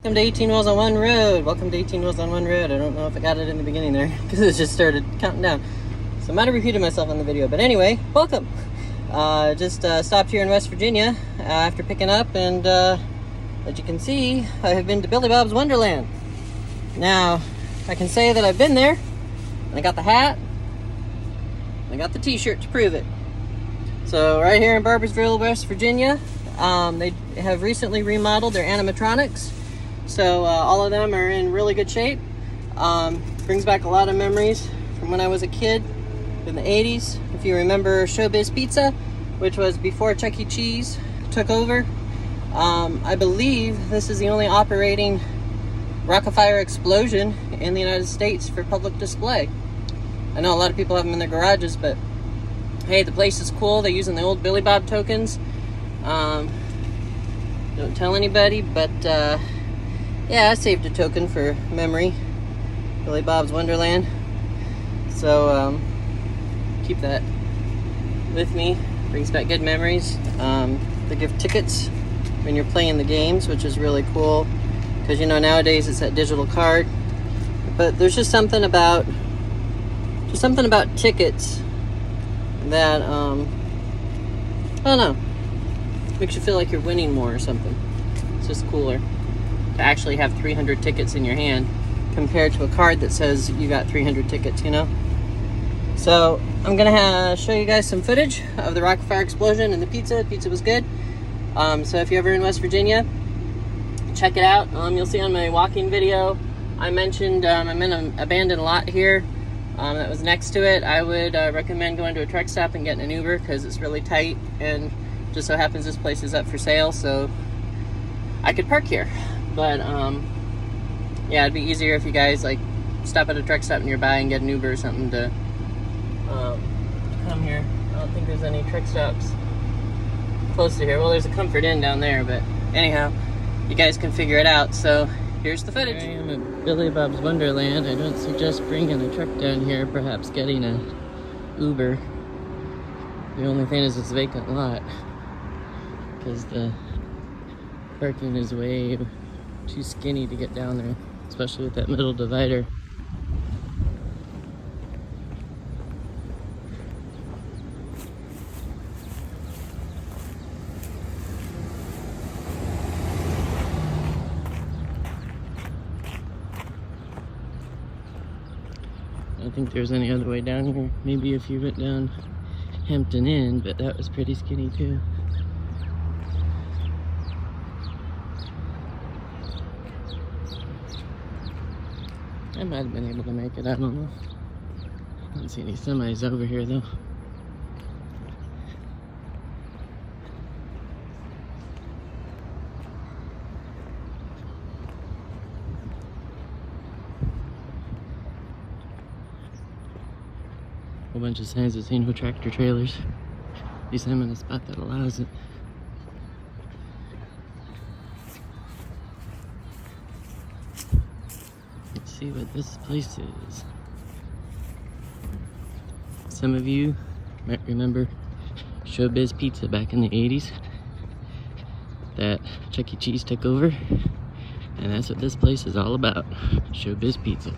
Welcome to 18 Wheels on One Road. Welcome to 18 Wheels on One Road. I don't know if I got it in the beginning there because it just started counting down. So I might have repeated myself on the video. But anyway, welcome. Just stopped here in West Virginia after picking up. And as you can see, I have been to Billy Bob's Wonderland. Now, I can say that I've been there. And I got the hat. And I got the t-shirt to prove it. So right here in barboursville, West Virginia, they have recently remodeled their animatronics. So all of them are in really good shape. Brings back a lot of memories from when I was a kid in the 80s. If you remember Showbiz Pizza, which was before Chuck E. Cheese took over. I believe this is the only operating rockafire explosion in the United States for public display. I know a lot of people have them in their garages, but hey, the place is cool. They're using the old Billy Bob tokens. Don't tell anybody, but yeah, I saved a token for memory. Billy Bob's Wonderland. So keep that with me. Brings back good memories. They give tickets when you're playing the games, which is really cool. Because you know nowadays it's that digital card. But there's just something about tickets that I don't know, makes you feel like you're winning more or something. It's just cooler to actually have 300 tickets in your hand compared to a card that says you got 300 tickets, you know? So I'm gonna show you guys some footage of the rockafire explosion and the pizza. The pizza was good. So if you're ever in West Virginia, check it out. You'll see on my walking video, I mentioned I'm in an abandoned lot here that was next to it. I would recommend going to a truck stop and getting an Uber because it's really tight, and just so happens this place is up for sale, so I could park here. But yeah, it'd be easier if you guys like stop at a truck stop nearby and get an Uber or something to come here. I don't think there's any truck stops close to here. Well, there's a Comfort Inn down there, but anyhow, you guys can figure it out. So here's the footage. Here I am at Billy Bob's Wonderland. I don't suggest bringing a truck down here, perhaps getting a Uber. The only thing is it's a vacant lot because the parking is way too skinny to get down there, especially with that middle divider. I don't think there's any other way down here. Maybe if you went down Hampton Inn, but that was pretty skinny too. I might have been able to make it, I don't know. I don't see any semis over here though. Whole bunch of signs that say no tractor trailers. At least I'm in a spot that allows it. Let's see what this place is. Some of you might remember Showbiz Pizza back in the 80s that Chuck E. Cheese took over, and that's what this place is all about. Showbiz Pizza.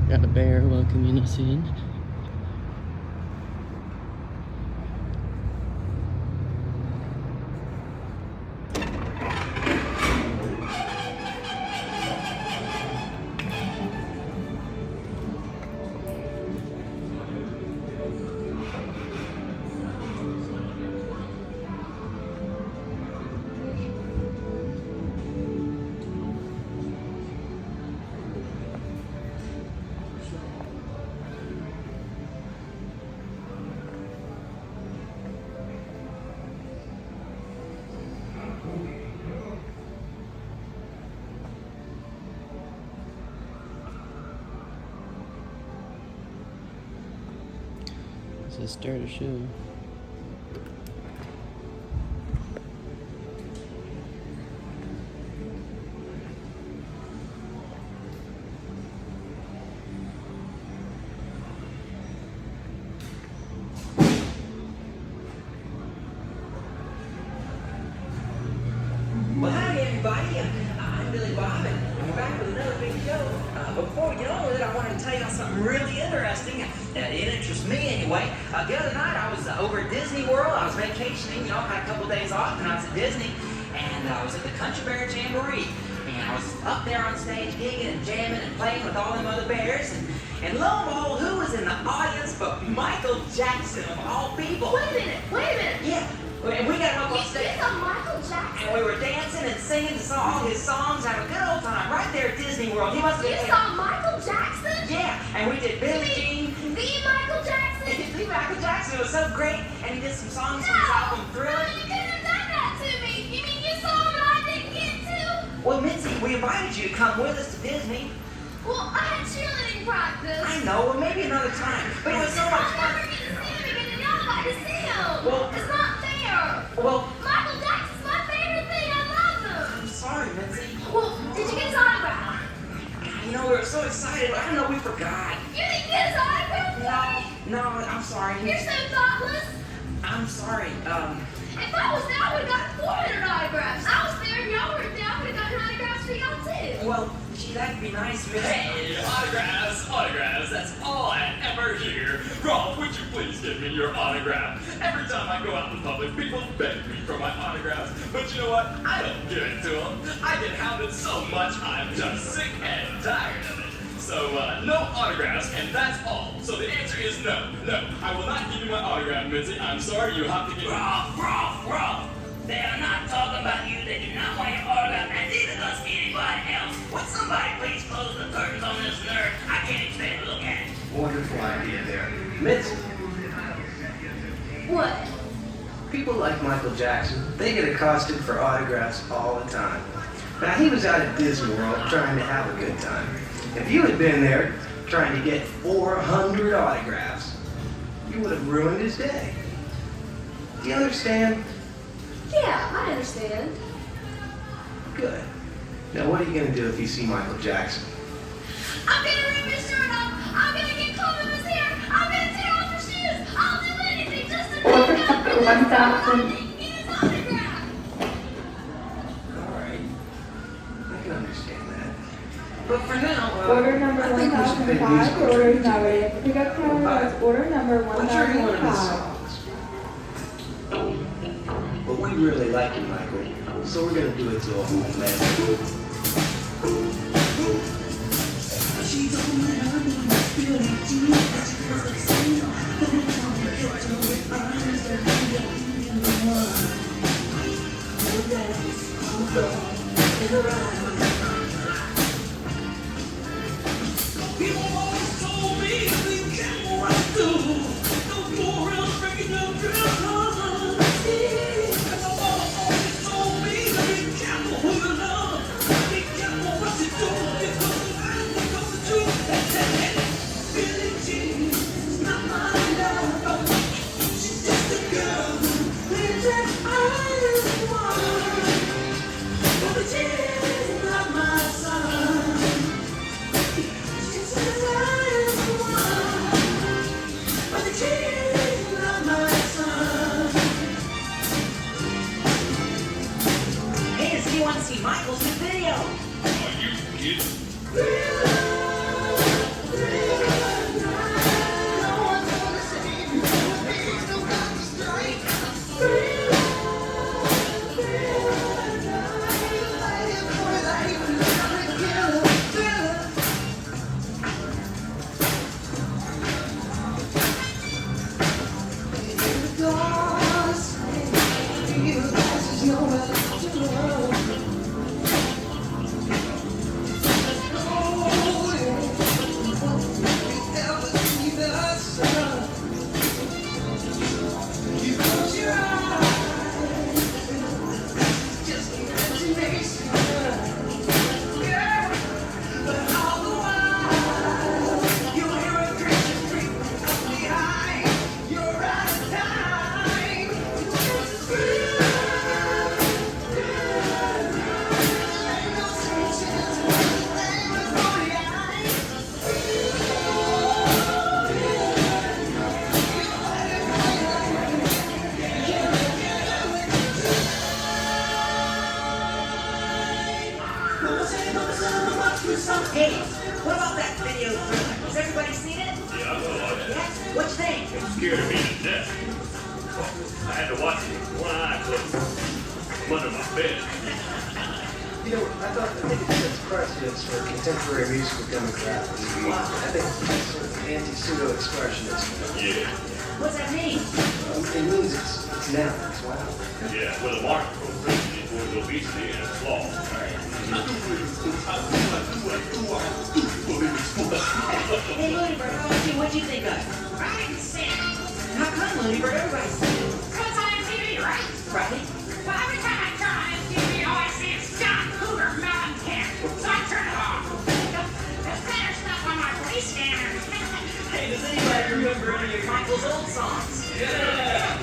Got a bear welcoming us in. Let's start a show. Well, howdy everybody, I'm Billy Bob and we're back with another big show. Before we get on with it, I wanted to tell y'all something really interesting. It interests me anyway. The other night I was over at Disney World. I was vacationing, you know, I had a couple days off and I was at Disney. And I was at the Country Bear Jamboree. And I was up there on stage gigging and jamming and playing with all them other bears. And lo and behold, who was in the audience but Michael Jackson of all people? Wait a minute. Yeah. And we got him up on You stage. saw Michael Jackson? And we were dancing and singing all his songs, having a good old time right there at Disney World. He must have You saw Michael Jackson? Yeah, and we did Billie Jean. The Michael Jackson? The Michael Jackson, it was so great. And he did some songs from his album Thriller. No, you couldn't have done that to me. You mean you saw him and I didn't get to? Well, Mitzi, we invited you to come with us to Disney. Well, I had cheerleading practice. I know, well, maybe another time. But it was so much I'll fun. never get to see him again, and y'all got to see him. Well- it's not fair. Well, Michael Jackson's my favorite thing. I love him. I'm sorry, Mitzi. Well, did you get his autograph? You know, we were so excited. I don't know, we forgot. You didn't get his autograph? No, I'm sorry. You're so thoughtless. I'm sorry. If I was there, I would have got 400 autographs. I was there and y'all were there. I would have gotten autographs for y'all too. Well, gee, that'd be nice, Mitzi. Hey, autographs, that's all I ever hear. Rolf, would you please give me your autograph? Every time I go out in public, people beg me for my autographs. But you know what? I don't give it to them. I get hounded so much, I'm just sick and tired of it. So, no autographs, and that's all. So the answer is no. No, I will not give you my autograph, Mitzi. I'm sorry, you have to give it. Rolf. They are not talking about you. They do not want your autograph, and neither does anybody else. Would somebody please close the curtains on this nerd? I can't stand to look at it. Wonderful idea there. Mitzi, What? people like Michael Jackson, they get accosted for autographs all the time. Now, he was out at Disney World trying to have a good time. If you had been there trying to get 400 autographs, you would have ruined his day. Do you understand? Yeah, I understand. Good. Now, what are you going to do if you see Michael Jackson? I'm gonna rip his shirt off. I'm gonna get cold in his hair. I'm gonna tear off his shoes. I'll do anything just to Order number 1000. get his autograph. All right. I can understand that. But for now, Order number I think we should pay 1005. musical Your order is tribute now to ready. Pickup time is order number Let's hear one of his 1005. songs. But we really like you, Michael, so we're gonna do it to a whole medley. scared of me to death. I had to watch it with one eye closed. I'm under my bed. You know, I think it sets precedence for contemporary musical demographics. I think it's sort of anti-pseudo-expressionist. Yeah. What's that mean? It means it's now. It's wow. Yeah, well, the market for obesity towards obesity and its law. Hey, Looney Bird, what'd you think of it? I didn't see it. How come, Looney Bird? Everybody sees it. It's on MTV, right? Right? Well, every time I turn on MTV, all I see is John Cougar melon can. So I turn it off. There's better stuff on my police scanner. Hey, does anybody remember any of Michael's old songs? Yeah!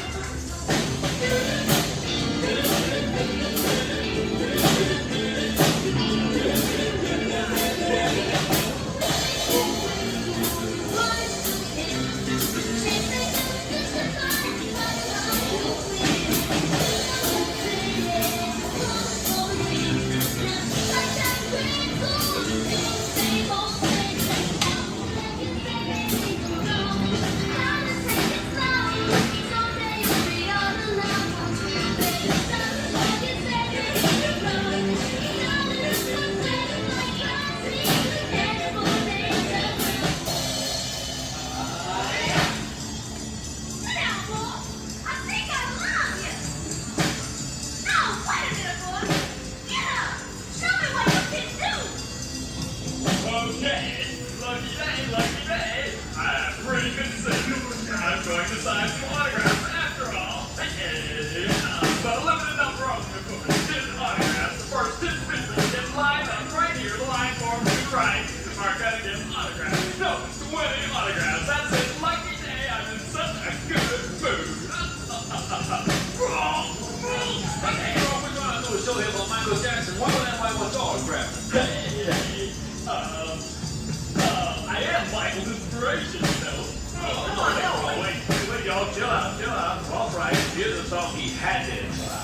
Okay, lucky day. I have pretty good sense. I'm going to sign some autographs after all. But a limited number of them for 10 autographs. The first 10 people get lined up right here. The line form to the right. Are going to get autographs. No, 20 autographs. That's it. Lucky day. I'm in such a good mood. Hey, bro, we're going to do a show here about Michael Jackson. Wonderland, why wants autograph? I am Michael's inspiration, you know. Oh, wait, y'all, chill out. All right, here's a song he had to inspire.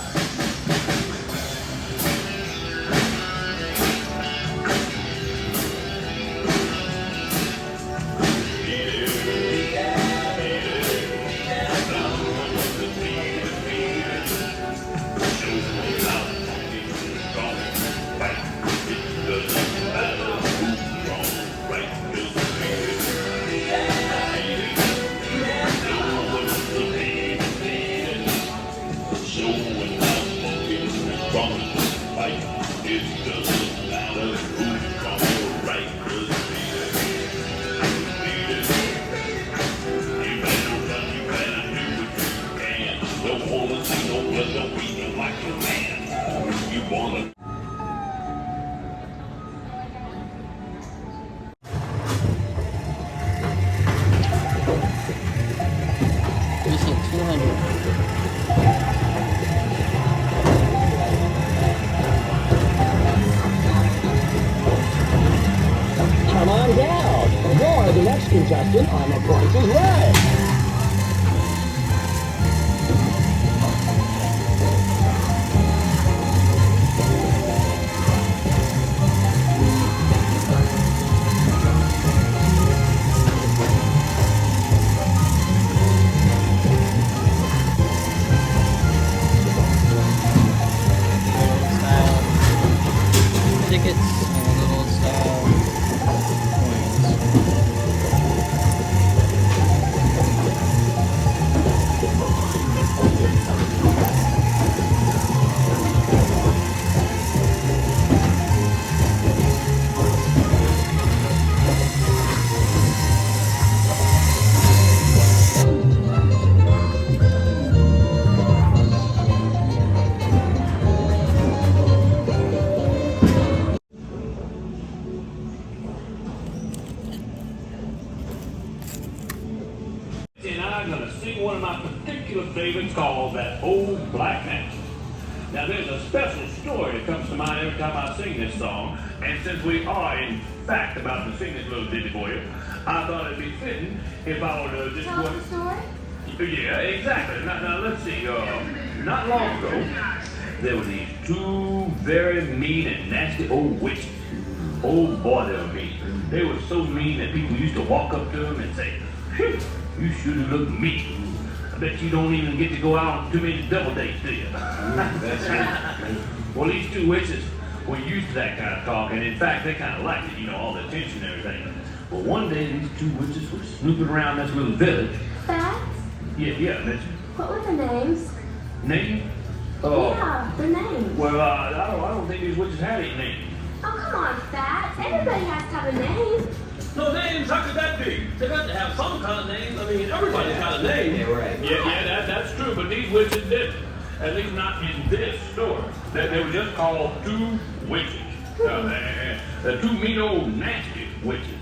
Come on down. You're the next contestant on The Price is Right. Tickets and a little style And I'm going to sing one of my particular favorites called That Old Black Man. Now, there's a special story that comes to mind every time I sing this song, and since we are, in fact, about to sing this little ditty for you, I thought it'd be fitting if I were to just Tell go... us the story? Yeah, exactly. Now let's see. Not long ago, there were these two very mean and nasty old witches. Oh boy, they were mean. They were so mean that people used to walk up to them and say, Phew, you sure look mean. I bet you don't even get to go out on too many double dates, do you? That's it. Well, these two witches were used to that kind of talk, and in fact, they kind of liked it, you know, all the attention and everything. But one day, these two witches were snooping around this little village. Facts? Yeah, Mitch. What were the names? Name? Yeah, the names. Well, I don't think these witches had any names. Oh, come on, Facts. Everybody has to have a name. No names? How could that be? They got to have some kind of name. I mean, everybody's got a name. Yeah, right. Yeah, that's true, but these witches didn't. At least not in this story. They were just called two witches. The two mean old nasty witches.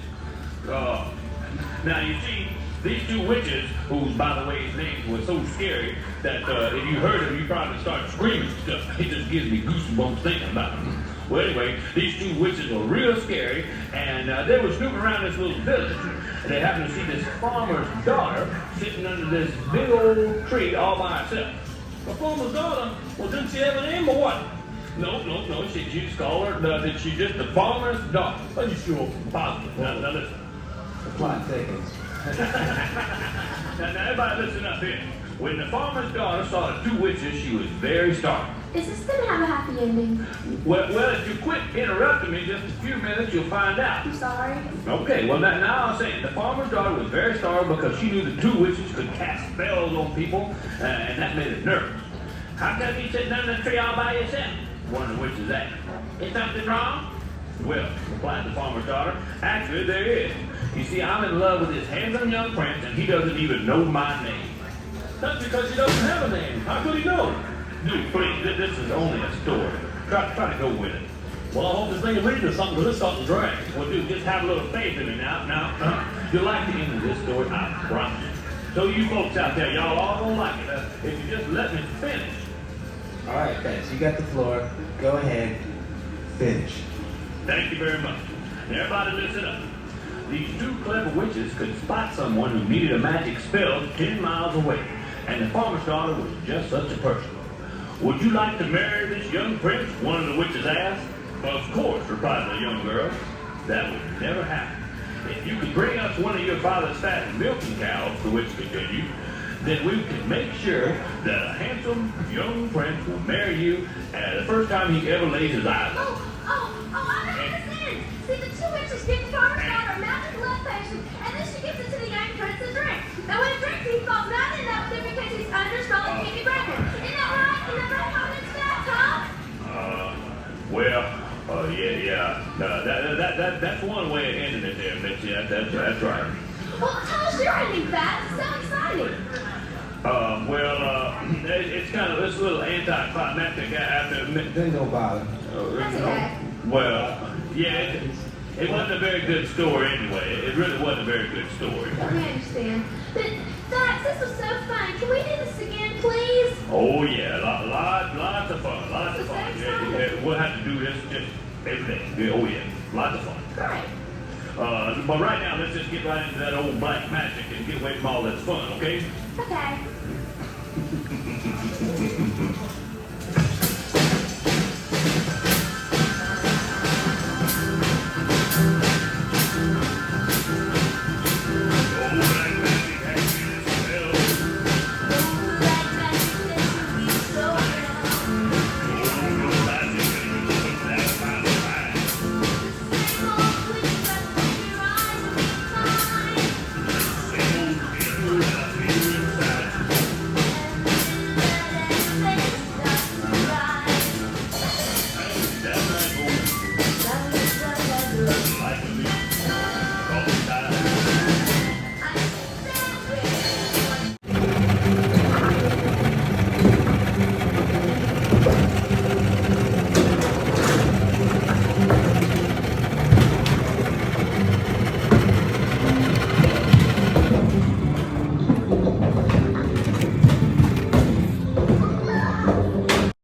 Now, you see, these two witches, whose, by the way, names were so scary that if you heard them, you probably start screaming and stuff. It just gives me goosebumps thinking about them. Well, anyway, these two witches were real scary, and they were snooping around this little village. And they happened to see this farmer's daughter sitting under this big old tree all by herself. The farmer's daughter? Well, didn't she have a name or what? No. She just called her that she's just the farmer's daughter. Are you sure? Positive. Now listen. The plot thickens. Now, everybody listen up here. When the farmer's daughter saw the two witches, she was very startled. Is this going to have a happy ending? Well, if you quit interrupting me just a few minutes, you'll find out. I'm sorry. Okay, well, now I'm saying the farmer's daughter was very startled because she knew the two witches could cast spells on people, and that made her nervous. How come you sitting under the tree all by yourself? One of the witches asked. Is something wrong? Well, replied the farmer's daughter, actually there is. You see, I'm in love with this handsome young prince, and he doesn't even know my name. That's because he doesn't have a name. How could he know? Dude, please, this is only a story. Try to go with it. Well, I hope this thing is leading to something, because it's starting to drag. Well, dude, just have a little faith in me now. You'll like the end of this story, I promise you. So you folks out there, y'all all gonna like it if you just let me finish. All right, guys, you got the floor. Go ahead. Finish. Thank you very much. Now, everybody listen up. These two clever witches could spot someone who needed a magic spell 10 miles away, and the farmer's daughter was just such a person. Would you like to marry this young prince? One of the witches asked. Of course, replied the young girl. That would never happen. If you could bring us one of your father's fat milking cows, the witch continued, then we can make sure that a handsome young prince will marry you the first time he ever lays his eyes on you. I understand. See, the two witches give the farmer's daughter a mountain blood potion, and then she gives it to the young prince to drink. Now, when he drinks, he falls down and up there because he's under spell and can't be pregnant. Isn't that right? Isn't that right? How it's that, huh? That's one way of ending it there, Mitch. Yeah, that's right. Well, tell us your ending, Fat. It's so exciting. It's kind of this little anticlimactic after. Then don't bother. That's okay. Well, yeah, it wasn't a very good story anyway. It really wasn't a very good story. We understand. But, Fat, this was so fun. Can we do this again, please? Oh yeah, lots of fun, lots of fun. That's We'll have to do this just every day. Yeah, oh yeah, lots of fun. Great. But right now, let's just get right into that old black magic and get away from all that fun, okay? Okay.